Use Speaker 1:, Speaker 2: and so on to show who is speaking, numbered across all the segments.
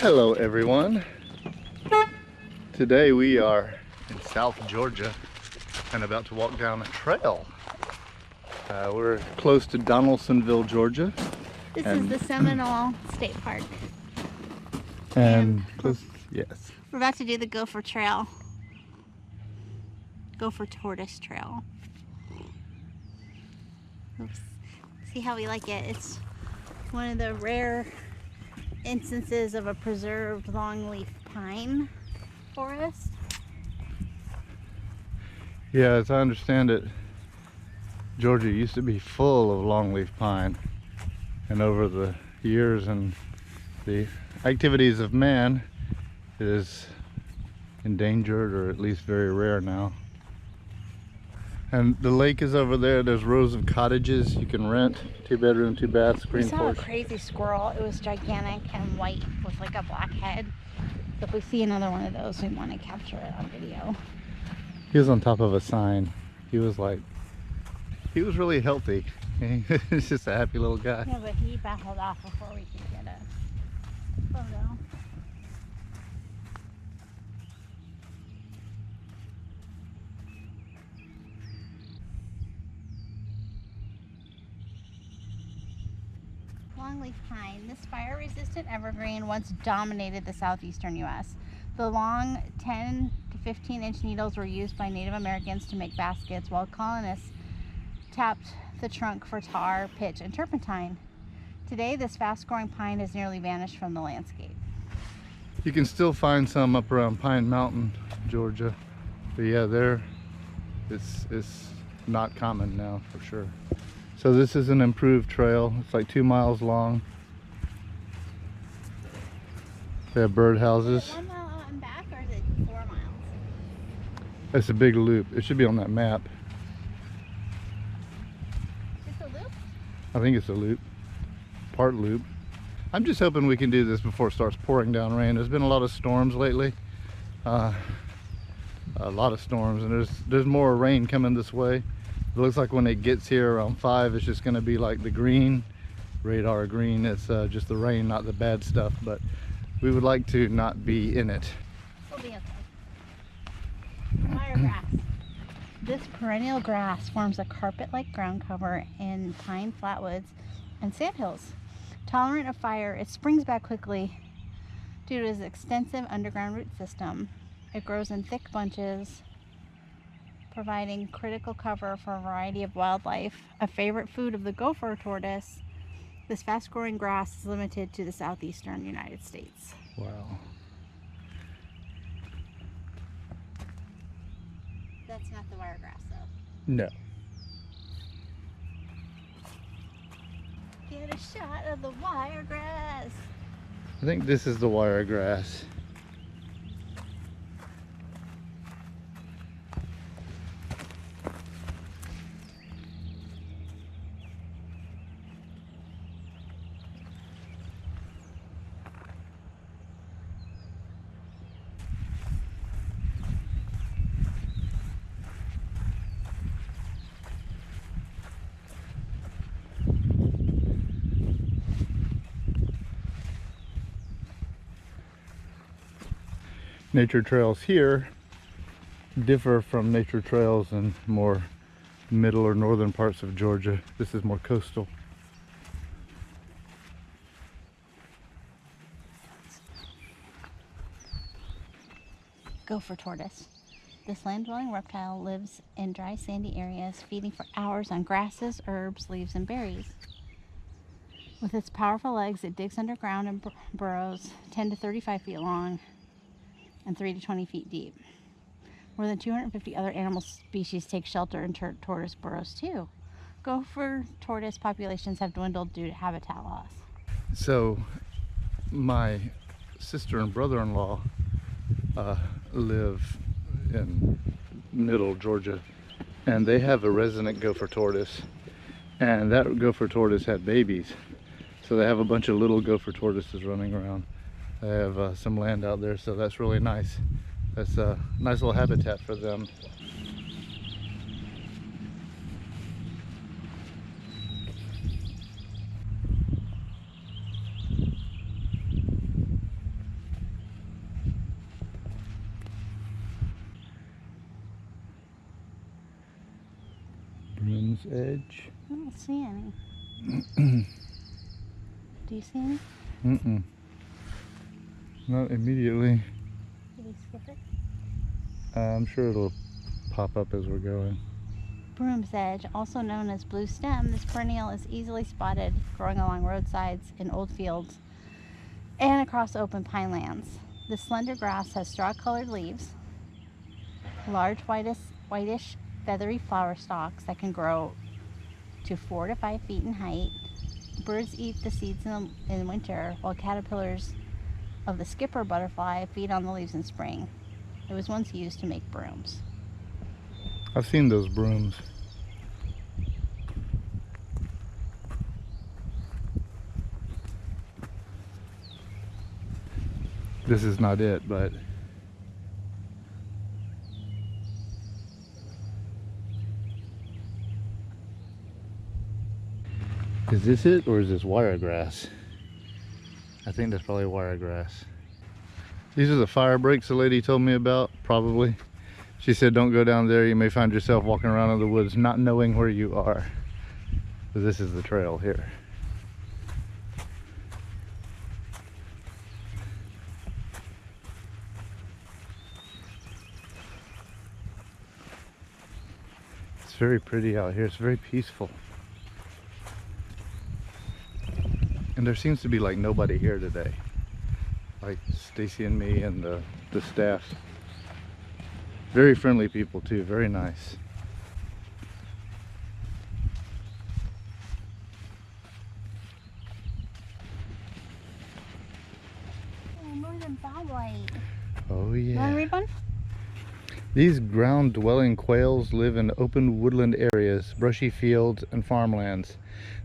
Speaker 1: Hello everyone. Today we are in South Georgia and about to walk down a trail. We're close to Donaldsonville, Georgia.
Speaker 2: This is the Siminole State Park.
Speaker 1: And yes.
Speaker 2: We're about to do the Gopher Trail. Gopher Tortoise Trail. Oops. See how we like it. It's one of the rare instances of a preserved longleaf pine forest.
Speaker 1: Yeah, as I understand it, Georgia used to be full of longleaf pine, and over the years and the activities of man, it is endangered, or at least very rare now. And the lake is over there. There's rows of cottages you can rent, 2-bedroom, 2-bath, screen porch.
Speaker 2: We saw a crazy squirrel. It was gigantic and white with like a black head. So if we see another one of those, we want to capture it on video.
Speaker 1: He was on top of a sign. He was really healthy. He's just a happy little guy.
Speaker 2: Yeah, but he battled off before we could get a photo. Longleaf pine. This fire-resistant evergreen once dominated the southeastern U.S. The long 10 to 15-inch needles were used by Native Americans to make baskets, while colonists tapped the trunk for tar, pitch, and turpentine. Today, this fast-growing pine has nearly vanished from the landscape.
Speaker 1: You can still find some up around Pine Mountain, Georgia. But yeah, it's not common now for sure. So this is an improved trail. It's like 2 miles long. They have birdhouses.
Speaker 2: Is it 1 mile out and back, or is it 4 miles?
Speaker 1: It's a big loop. It should be on that map.
Speaker 2: Just a loop?
Speaker 1: I think it's a loop. Part loop. I'm just hoping we can do this before it starts pouring down rain. There's been a lot of storms lately. A lot of storms, and there's more rain coming this way. It looks like when it gets here around 5, it's just going to be like the green, radar green. It's just the rain, not the bad stuff, but we would like to not be in it.
Speaker 2: We'll be okay. Wiregrass. This perennial grass forms a carpet-like ground cover in pine flatwoods and sandhills. Tolerant of fire, it springs back quickly due to its extensive underground root system. It grows in thick bunches, providing critical cover for a variety of wildlife. A favorite food of the gopher tortoise, this fast-growing grass is limited to the southeastern United States.
Speaker 1: Wow.
Speaker 2: That's not the wiregrass, though.
Speaker 1: No.
Speaker 2: Get a shot of the wiregrass.
Speaker 1: I think this is the wiregrass. Nature trails here differ from nature trails in more middle or northern parts of Georgia. This is more coastal.
Speaker 2: Gopher tortoise. This land-dwelling reptile lives in dry, sandy areas, feeding for hours on grasses, herbs, leaves, and berries. With its powerful legs, it digs underground and burrows 10 to 35 feet long and 3 to 20 feet deep. More than 250 other animal species take shelter in tortoise burrows too. Gopher tortoise populations have dwindled due to habitat loss.
Speaker 1: So my sister and brother-in-law live in middle Georgia, and they have a resident gopher tortoise, and that gopher tortoise had babies. So they have a bunch of little gopher tortoises running around. They have some land out there, so that's really nice. That's a nice little habitat for them. Edge.
Speaker 2: I don't see any. Do you see any?
Speaker 1: Mm-mm. Not immediately.
Speaker 2: Did we skip it?
Speaker 1: I'm sure it'll pop up as we're going.
Speaker 2: Brooms Edge, also known as blue stem, this perennial is easily spotted growing along roadsides, in old fields, and across open pine lands. The slender grass has straw-colored leaves, large whitish feathery flower stalks that can grow to 4 to 5 feet in height. Birds eat the seeds in winter, while caterpillars of the skipper butterfly feed on the leaves in spring. It was once used to make brooms.
Speaker 1: I've seen those brooms. This is not it, but is this it, or is this wiregrass? I think that's probably wiregrass. These are the fire breaks the lady told me about, probably. She said don't go down there, you may find yourself walking around in the woods not knowing where you are. But this is the trail here. It's very pretty out here, it's very peaceful. And there seems to be like nobody here today. Like Stacey and me and the staff. Very friendly people too, very nice.
Speaker 2: Oh, northern bobwhite.
Speaker 1: Oh
Speaker 2: You want
Speaker 1: yeah.
Speaker 2: to read one?
Speaker 1: These ground-dwelling quails live in open woodland areas, brushy fields, and farmlands.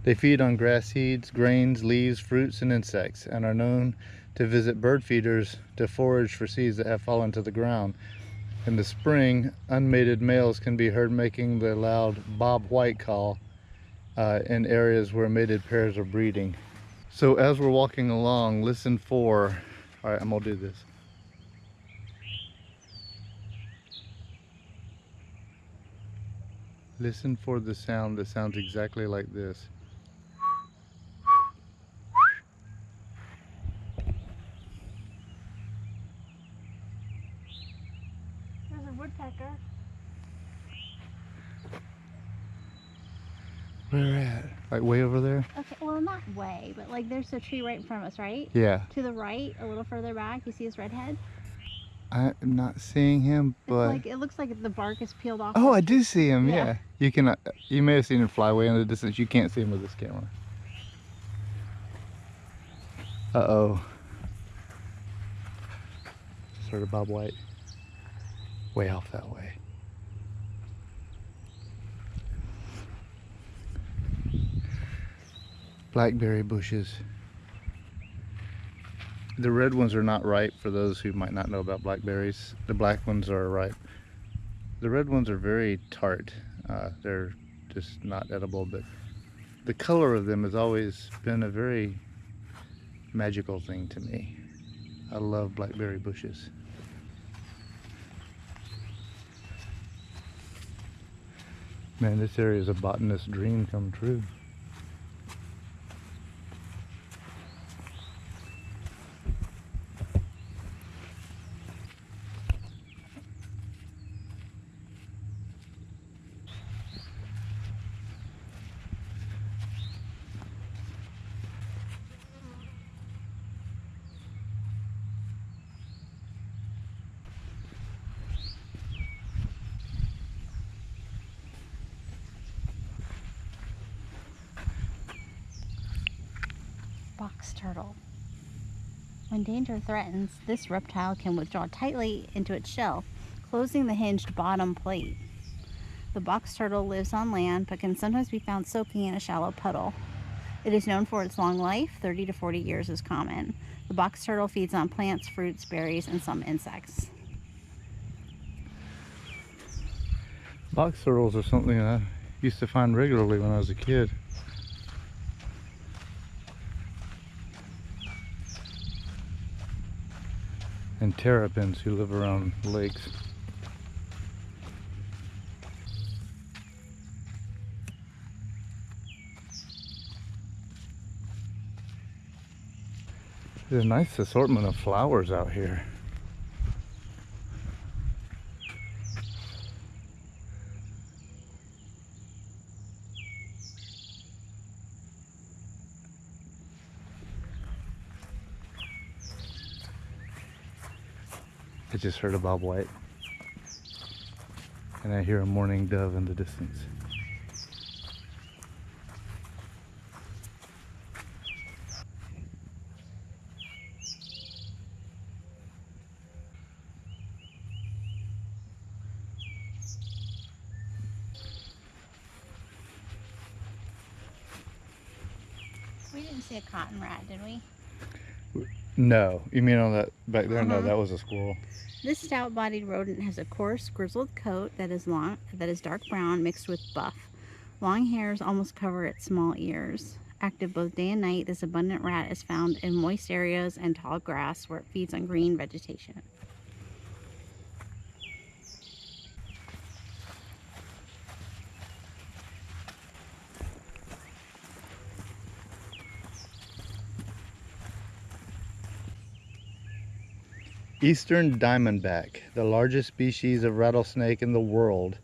Speaker 1: They feed on grass seeds, grains, leaves, fruits, and insects, and are known to visit bird feeders to forage for seeds that have fallen to the ground. In the spring, unmated males can be heard making the loud bob-white call in areas where mated pairs are breeding. So as we're walking along, listen for... All right, I'm gonna do this. Listen for the sound that sounds exactly like this.
Speaker 2: There's a woodpecker.
Speaker 1: Where at? Like way over there?
Speaker 2: Okay, well, not way, but like there's a tree right in front of us, right?
Speaker 1: Yeah.
Speaker 2: To the right, a little further back, you see his redhead?
Speaker 1: I'm not seeing him,
Speaker 2: It's
Speaker 1: but...
Speaker 2: like, it looks like the bark is peeled off.
Speaker 1: Oh,
Speaker 2: the
Speaker 1: I do see him,
Speaker 2: Yeah.
Speaker 1: yeah. You can, you may have seen him fly away in the distance. You can't see him with this camera. Uh-oh. Sort of bob white. Way off that way. Blackberry bushes. The red ones are not ripe for those who might not know about blackberries. The black ones are ripe. The red ones are very tart. They're just not edible, but the color of them has always been a very magical thing to me. I love blackberry bushes. Man, this area is a botanist's dream come true.
Speaker 2: Box turtle. When danger threatens, this reptile can withdraw tightly into its shell, closing the hinged bottom plate. The box turtle lives on land, but can sometimes be found soaking in a shallow puddle. It is known for its long life, 30 to 40 years is common. The box turtle feeds on plants, fruits, berries, and some insects.
Speaker 1: Box turtles are something I used to find regularly when I was a kid. And terrapins who live around lakes. There's a nice assortment of flowers out here. I just heard a bobwhite, and I hear a mourning dove in the distance.
Speaker 2: We didn't see a cotton rat, did we?
Speaker 1: No, you mean on that back there? No,
Speaker 2: Uh-huh.
Speaker 1: that was a squirrel.
Speaker 2: This stout-bodied rodent has a coarse, grizzled coat that is dark brown mixed with buff. Long hairs almost cover its small ears. Active both day and night, this abundant rat is found in moist areas and tall grass where it feeds on green vegetation.
Speaker 1: Eastern diamondback, the largest species of rattlesnake in the world.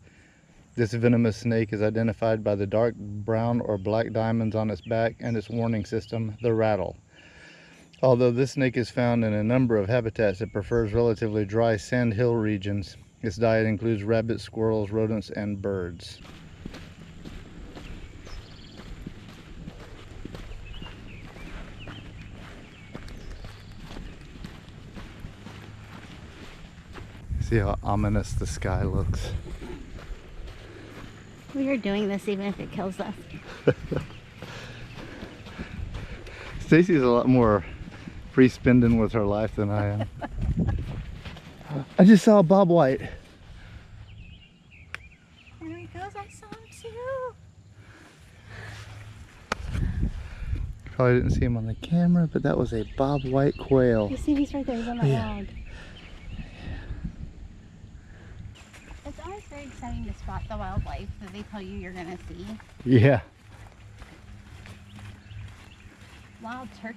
Speaker 1: This venomous snake is identified by the dark brown or black diamonds on its back and its warning system, the rattle. Although this snake is found in a number of habitats, it prefers relatively dry sandhill regions. Its diet includes rabbits, squirrels, rodents, and birds. See how ominous the sky looks.
Speaker 2: We are doing this even if it kills us.
Speaker 1: Stacey's a lot more free spending with her life than I am. I just saw a bobwhite.
Speaker 2: There he goes, I saw him too.
Speaker 1: Probably didn't see him on the camera, but that was a bobwhite quail.
Speaker 2: You see, he's right there, he's on the log. It's always very exciting to spot the wildlife that they tell you you're gonna see.
Speaker 1: Yeah.
Speaker 2: Wild turkey.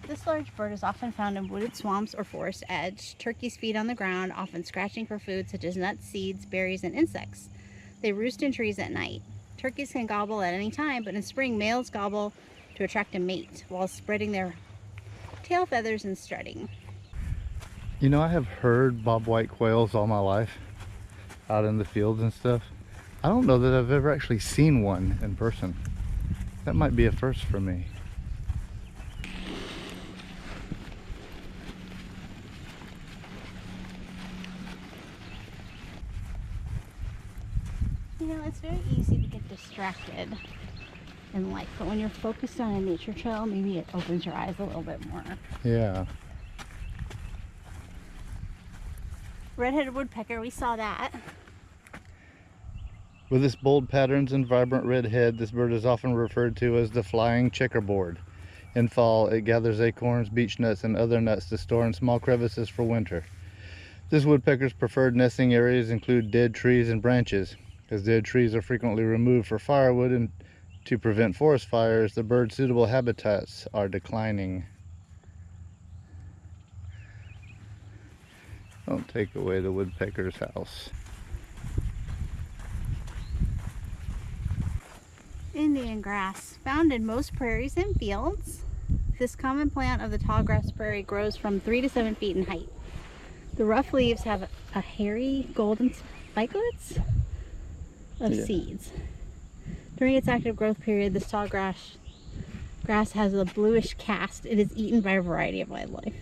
Speaker 2: This large bird is often found in wooded swamps or forest edge. Turkeys feed on the ground, often scratching for food such as nuts, seeds, berries, and insects. They roost in trees at night. Turkeys can gobble at any time, but in spring, males gobble to attract a mate while spreading their tail feathers and strutting.
Speaker 1: You know, I have heard bobwhite quails all my life, out in the fields and stuff. I don't know that I've ever actually seen one in person. That might be a first for me.
Speaker 2: You know, it's very easy to get distracted in life, but when you're focused on a nature trail, maybe it opens your eyes a little bit more.
Speaker 1: Yeah.
Speaker 2: Red-headed woodpecker, we saw that.
Speaker 1: With its bold patterns and vibrant red head, this bird is often referred to as the flying checkerboard. In fall, it gathers acorns, beech nuts, and other nuts to store in small crevices for winter. This woodpecker's preferred nesting areas include dead trees and branches. As dead trees are frequently removed for firewood and to prevent forest fires, the bird's suitable habitats are declining. Don't take away the woodpecker's house.
Speaker 2: Indian grass, found in most prairies and fields. This common plant of the tallgrass prairie grows from 3 to 7 feet in height. The rough leaves have a hairy golden spikelets of seeds. During its active growth period, this tall grass has a bluish cast. It is eaten by a variety of wildlife.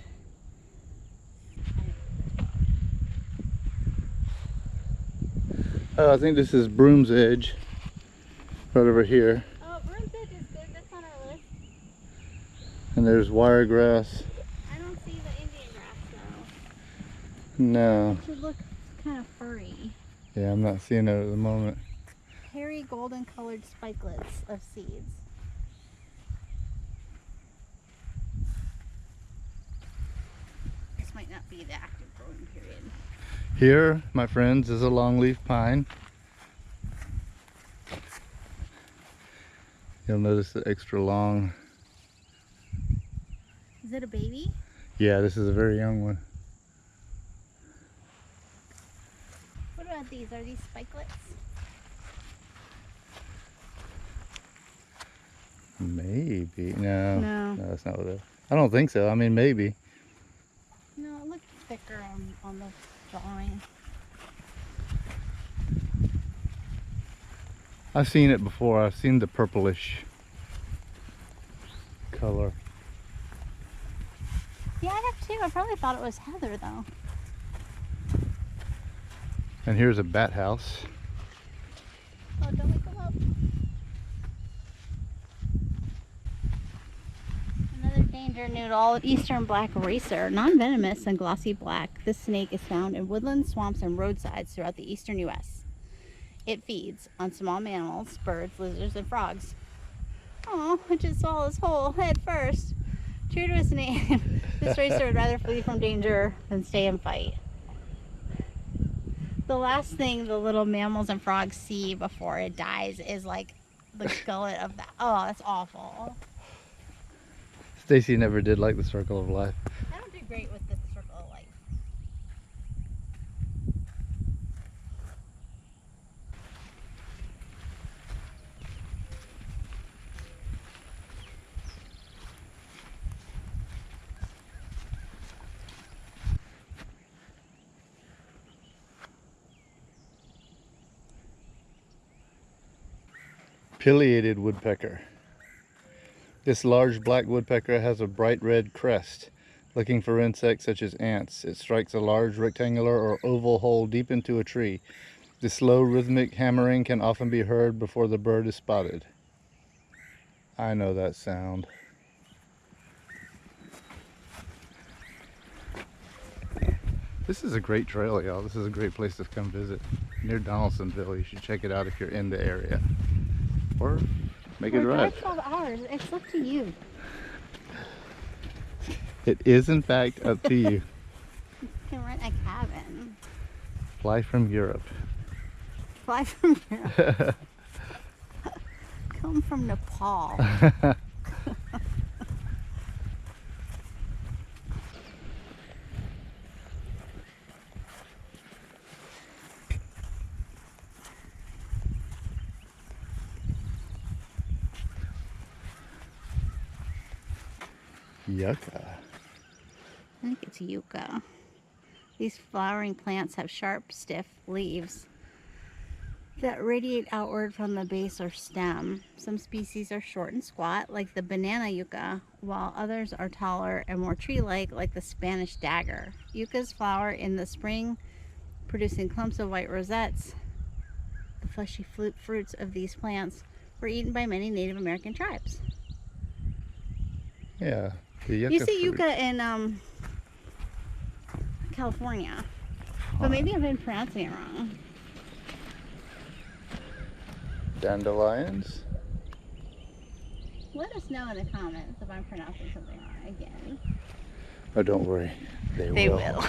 Speaker 1: I think this is Brooms Edge, right over here.
Speaker 2: Oh, Brooms Edge is good. That's on our list.
Speaker 1: And there's Wiregrass.
Speaker 2: I don't see the Indian grass though.
Speaker 1: No.
Speaker 2: It should look kind of furry.
Speaker 1: Yeah, I'm not seeing it at the moment.
Speaker 2: Hairy golden colored spikelets of seeds. This might not be the active growing period.
Speaker 1: Here, my friends, is a longleaf pine. You'll notice the extra long
Speaker 2: Is it a baby?
Speaker 1: Yeah, this is a very young one.
Speaker 2: What about these? Are these spikelets?
Speaker 1: Maybe. No.
Speaker 2: No.
Speaker 1: No, that's not what it is. I don't think so. I mean, maybe.
Speaker 2: No, it looks thicker on the drawing.
Speaker 1: I've seen it before. I've seen the purplish color.
Speaker 2: Yeah, I have too. I probably thought it was heather though.
Speaker 1: And here's a bat house.
Speaker 2: Oh, don't wake them up. Another danger noodle, eastern black racer, non-venomous and glossy black. This snake is found in woodlands, swamps, and roadsides throughout the eastern U.S. It feeds on small mammals, birds, lizards, and frogs. Oh, it just swallows whole head first. True to its name, this racer would rather flee from danger than stay and fight. The last thing the little mammals and frogs see before it dies is like the gullet of that. Oh, that's awful.
Speaker 1: Stacey never did like the circle of life.
Speaker 2: I don't do great with the circle of life.
Speaker 1: Pileated woodpecker. This large black woodpecker has a bright red crest. Looking for insects such as ants, it strikes a large rectangular or oval hole deep into a tree. The slow rhythmic hammering can often be heard before the bird is spotted. I know that sound. This is a great trail, y'all. This is a great place to come visit. Near Donaldsonville. You should check it out if you're in the area. Or make a drive.
Speaker 2: 12 hours. It's up to you.
Speaker 1: It is in fact up to you.
Speaker 2: You can rent a cabin.
Speaker 1: Fly from Europe.
Speaker 2: Fly from Europe. Come from Nepal.
Speaker 1: Yucca.
Speaker 2: I think it's Yucca. These flowering plants have sharp, stiff leaves that radiate outward from the base or stem. Some species are short and squat, like the banana yucca, while others are taller and more tree-like, like the Spanish dagger. Yuccas flower in the spring, producing clumps of white rosettes. The fleshy fruits of these plants were eaten by many Native American tribes.
Speaker 1: Yeah, the yucca
Speaker 2: You see
Speaker 1: fruit.
Speaker 2: yucca in California, but maybe I've been pronouncing it wrong.
Speaker 1: Dandelions.
Speaker 2: Let us know in the comments if I'm pronouncing something wrong again.
Speaker 1: Oh, don't worry.
Speaker 2: They will.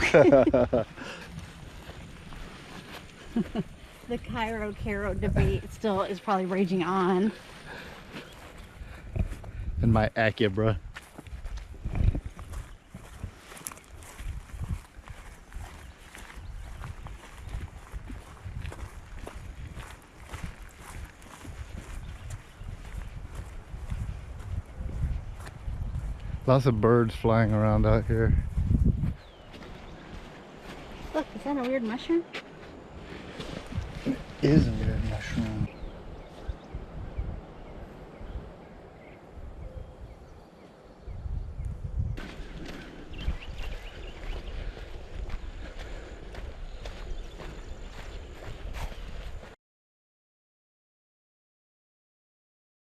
Speaker 2: The Cairo debate still is probably raging on.
Speaker 1: And my Acubra. Lots of birds flying around out here.
Speaker 2: Look, is that a weird mushroom?
Speaker 1: Is a weird